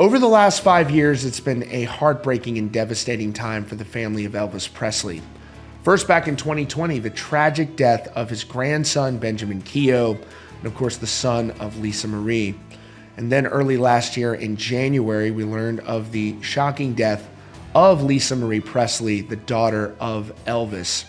Over the last 5 years, it's been a heartbreaking and devastating time for the family of Elvis Presley. First, back in 2020, the tragic death of his grandson, Benjamin Keough, and of course, the son of Lisa Marie. And then early last year in January, we learned of the shocking death of Lisa Marie Presley, the daughter of Elvis.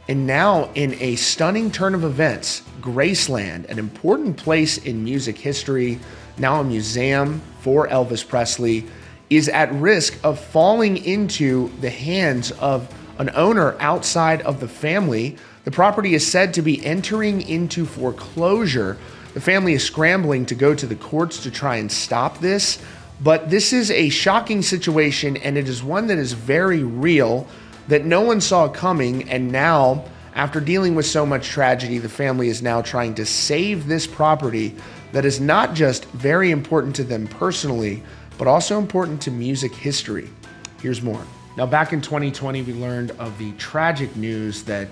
And now, in a stunning turn of events, Graceland, an important place in music history, now a museum for Elvis Presley, is at risk of falling into the hands of an owner outside of the family. The property is said to be entering into foreclosure. The family is scrambling to go to the courts to try and stop this. But this is a shocking situation, and it is one that is very real, that no one saw coming. And now, after dealing with so much tragedy, the family is now trying to save this property that is not just very important to them personally, but also important to music history. Here's more. Now, back in 2020, we learned of the tragic news that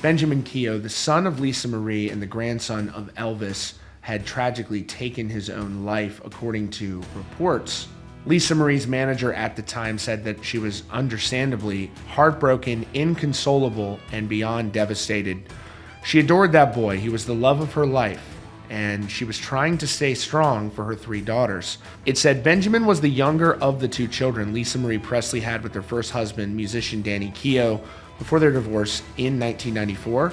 Benjamin Keough, the son of Lisa Marie and the grandson of Elvis, had tragically taken his own life, according to reports. Lisa Marie's manager at the time said that she was understandably heartbroken, inconsolable, and beyond devastated. She adored that boy. He was the love of her life, and she was trying to stay strong for her 3 daughters. It said Benjamin was the younger of the 2 children Lisa Marie Presley had with her first husband, musician Danny Keough, before their divorce in 1994.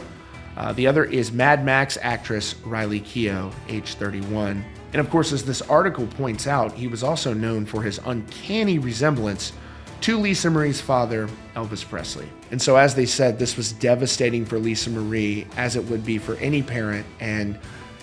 The other is Mad Max actress Riley Keough, age 31. And of course, as this article points out, he was also known for his uncanny resemblance to Lisa Marie's father, Elvis Presley. And so, as they said, this was devastating for Lisa Marie, as it would be for any parent, and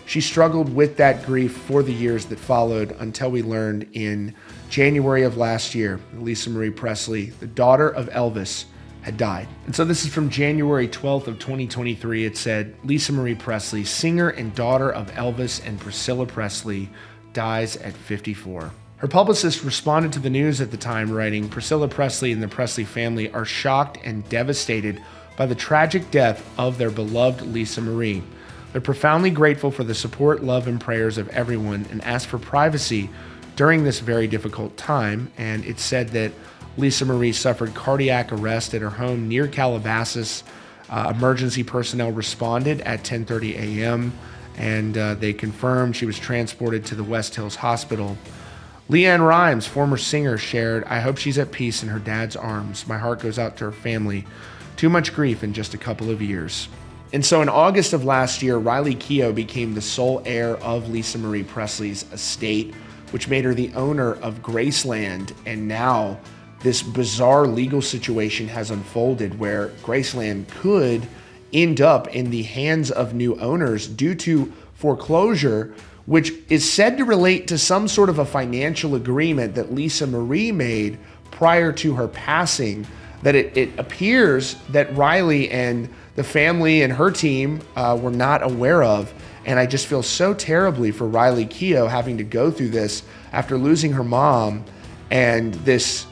she struggled with that grief for the years that followed until we learned in January of last year, Lisa Marie Presley, the daughter of Elvis, had died. And so this is from January 12th of 2023. It said, Lisa Marie Presley, singer and daughter of Elvis and Priscilla Presley, dies at 54. Her publicist responded to the news at the time, writing, Priscilla Presley and the Presley family are shocked and devastated by the tragic death of their beloved Lisa Marie. They're profoundly grateful for the support, love, and prayers of everyone and ask for privacy during this very difficult time. And it said that Lisa Marie suffered cardiac arrest at her home near Calabasas. Emergency personnel responded at 10:30 a.m. and they confirmed she was transported to the West Hills Hospital. Leanne Rimes, former singer, shared, I hope she's at peace in her dad's arms. My heart goes out to her family. Too much grief in just a couple of years. And so in August of last year, Riley Keough became the sole heir of Lisa Marie Presley's estate, which made her the owner of Graceland. And now this bizarre legal situation has unfolded where Graceland could end up in the hands of new owners due to foreclosure, which is said to relate to some sort of a financial agreement that Lisa Marie made prior to her passing, that it appears that Riley and the family and her team were not aware of. And I just feel so terribly for Riley Keough having to go through this after losing her mom, and this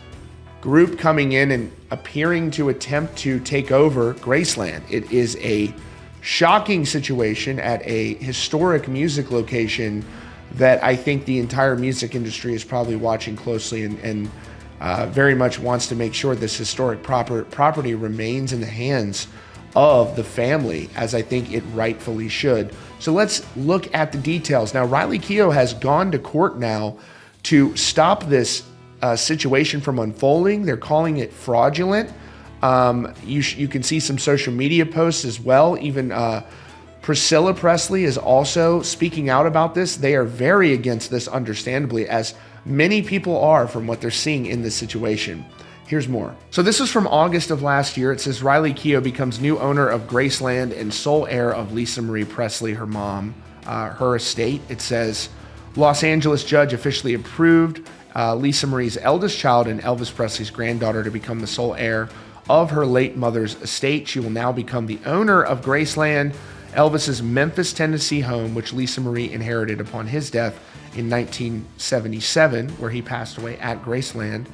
group coming in and appearing to attempt to take over Graceland. It is a shocking situation at a historic music location that I think the entire music industry is probably watching closely and very much wants to make sure this historic property remains in the hands of the family, as I think it rightfully should. So let's look at the details. Now, Riley Keough has gone to court now to stop this situation from unfolding. They're calling it fraudulent. You can see some social media posts as well. Even Priscilla Presley is also speaking out about this. They are very against this, understandably, as many people are from what they're seeing in this situation. Here's more. So this is from August of last year. It says Riley Keough becomes new owner of Graceland and sole heir of Lisa Marie Presley, her mom, her estate. It says Los Angeles judge officially approved Lisa Marie's eldest child and Elvis Presley's granddaughter to become the sole heir of her late mother's estate. She will now become the owner of Graceland, Elvis's Memphis, Tennessee home, which Lisa Marie inherited upon his death in 1977, where he passed away at Graceland.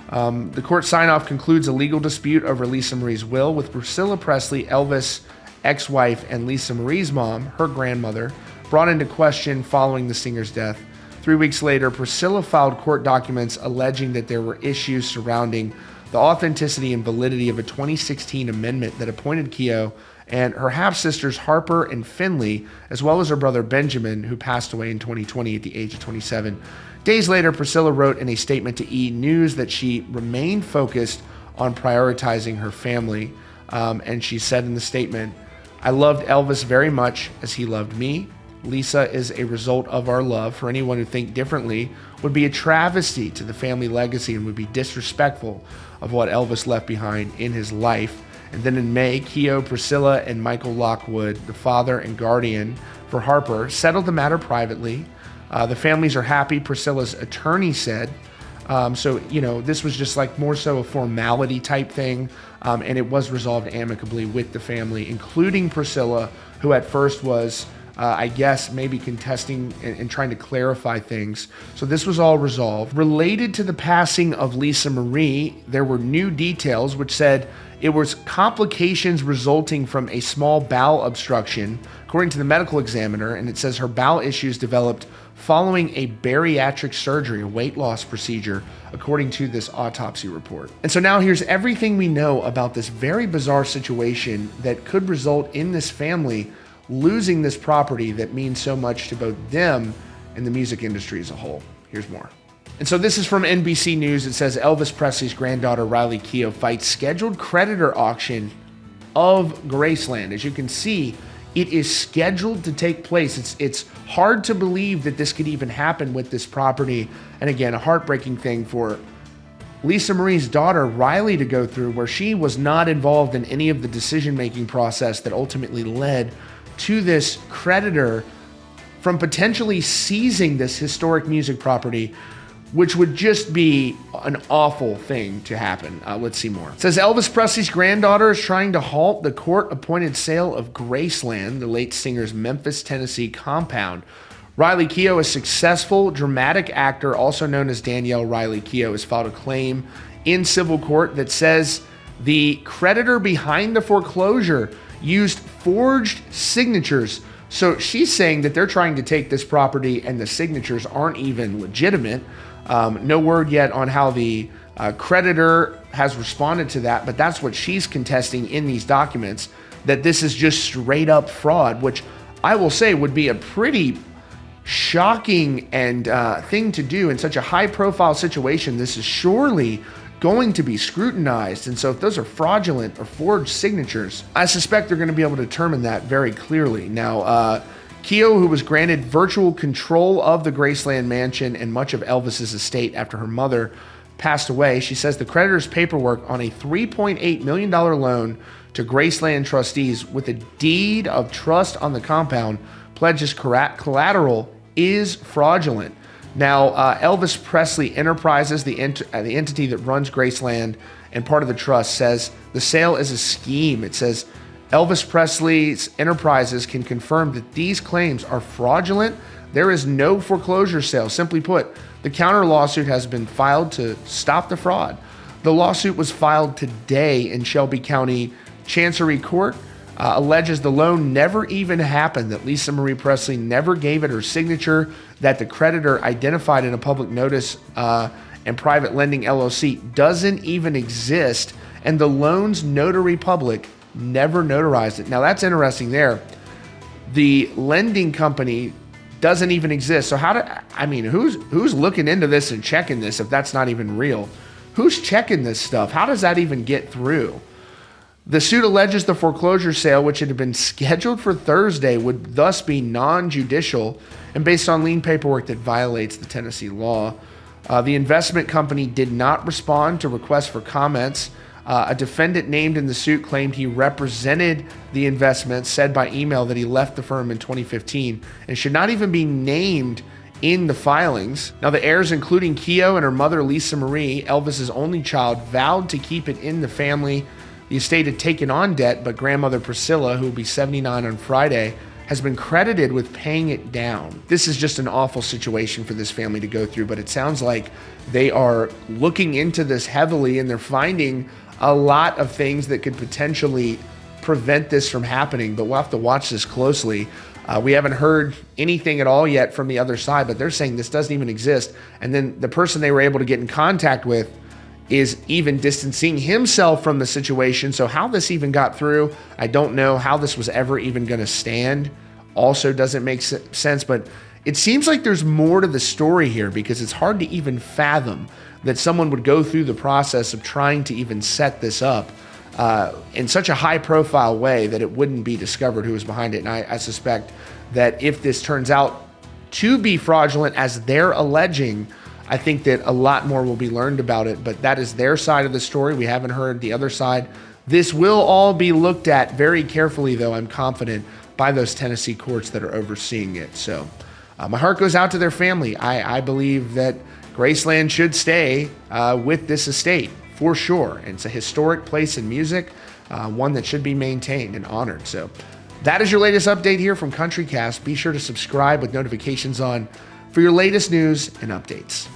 The court sign-off concludes a legal dispute over Lisa Marie's will, with Priscilla Presley, Elvis' ex-wife, and Lisa Marie's mom, her grandmother, brought into question following the singer's death. 3 weeks later, Priscilla filed court documents alleging that there were issues surrounding the authenticity and validity of a 2016 amendment that appointed Keogh and her half-sisters Harper and Finley, as well as her brother Benjamin, who passed away in 2020 at the age of 27. Days later, Priscilla wrote in a statement to E! News that she remained focused on prioritizing her family. And she said in the statement, "I loved Elvis very much as he loved me. Lisa is a result of our love. For anyone who think differently would be a travesty to the family legacy and would be disrespectful of what Elvis left behind in his life." And then in May, Keogh, Priscilla, and Michael Lockwood, the father and guardian for Harper, settled the matter privately. The families are happy, Priscilla's attorney said. So, this was just like more so a formality type thing. And it was resolved amicably with the family, including Priscilla, who at first was, I guess, maybe contesting and trying to clarify things. So this was all resolved. Related to the passing of Lisa Marie, there were new details which said it was complications resulting from a small bowel obstruction, according to the medical examiner, and it says her bowel issues developed following a bariatric surgery, a weight loss procedure, according to this autopsy report. And so now here's everything we know about this very bizarre situation that could result in this family losing this property that means so much to both them and the music industry as a whole. Here's more. And so this is from NBC News. It says Elvis Presley's granddaughter Riley Keough fights scheduled creditor auction of Graceland. As you can see, it is scheduled to take place. It's hard to believe that this could even happen with this property. And again, a heartbreaking thing for Lisa Marie's daughter, Riley, to go through, where she was not involved in any of the decision-making process that ultimately led to this creditor from potentially seizing this historic music property, which would just be an awful thing to happen. Let's see more. It says Elvis Presley's granddaughter is trying to halt the court-appointed sale of Graceland, the late singer's Memphis, Tennessee compound. Riley Keough, a successful dramatic actor, also known as Danielle Riley Keough, has filed a claim in civil court that says the creditor behind the foreclosure used forged signatures. So she's saying that they're trying to take this property and the signatures aren't even legitimate. No word yet on how the creditor has responded to that, but that's what she's contesting in these documents, that this is just straight up fraud, which I will say would be a pretty shocking and thing to do in such a high profile situation. This is surely going to be scrutinized. And so if those are fraudulent or forged signatures, I suspect they're going to be able to determine that very clearly. Now, Keough, who was granted virtual control of the Graceland mansion and much of Elvis's estate after her mother passed away, she says the creditor's paperwork on a $3.8 million loan to Graceland trustees with a deed of trust on the compound pledges collateral is fraudulent. Now, Elvis Presley Enterprises, the entity that runs Graceland and part of the trust, says the sale is a scheme. It says Elvis Presley's Enterprises can confirm that these claims are fraudulent. There is no foreclosure sale. Simply put, the counter lawsuit has been filed to stop the fraud. The lawsuit was filed today in Shelby County Chancery Court. Alleges the loan never even happened, that Lisa Marie Presley never gave it her signature, that the creditor identified in a public notice and private lending LLC doesn't even exist, and the loan's notary public never notarized it. Now that's interesting there. The lending company doesn't even exist. So who's looking into this and checking this if that's not even real? Who's checking this stuff? How does that even get through? The suit alleges the foreclosure sale, which had been scheduled for Thursday, would thus be non-judicial and based on lien paperwork that violates the Tennessee law. The investment company did not respond to requests for comments. A defendant named in the suit claimed he represented the investment, said by email that he left the firm in 2015 and should not even be named in the filings. Now, the heirs, including Keough and her mother, Lisa Marie, Elvis's only child, vowed to keep it in the family. The estate had taken on debt, but grandmother Priscilla, who will be 79 on Friday, has been credited with paying it down. This is just an awful situation for this family to go through, but it sounds like they are looking into this heavily and they're finding a lot of things that could potentially prevent this from happening, but we'll have to watch this closely. We haven't heard anything at all yet from the other side, but they're saying this doesn't even exist. And then the person they were able to get in contact with is even distancing himself from the situation. So how this even got through, I don't know. How this was ever even going to stand also doesn't make sense. But it seems like there's more to the story here, because it's hard to even fathom that someone would go through the process of trying to even set this up in such a high-profile way that it wouldn't be discovered who was behind it. And I suspect that if this turns out to be fraudulent, as they're alleging, I think that a lot more will be learned about it. But that is their side of the story. We haven't heard the other side. This will all be looked at very carefully, though, I'm confident, by those Tennessee courts that are overseeing it. So my heart goes out to their family. I believe that Graceland should stay with this estate for sure. And it's a historic place in music, one that should be maintained and honored. So that is your latest update here from CountryCast. Be sure to subscribe with notifications on for your latest news and updates.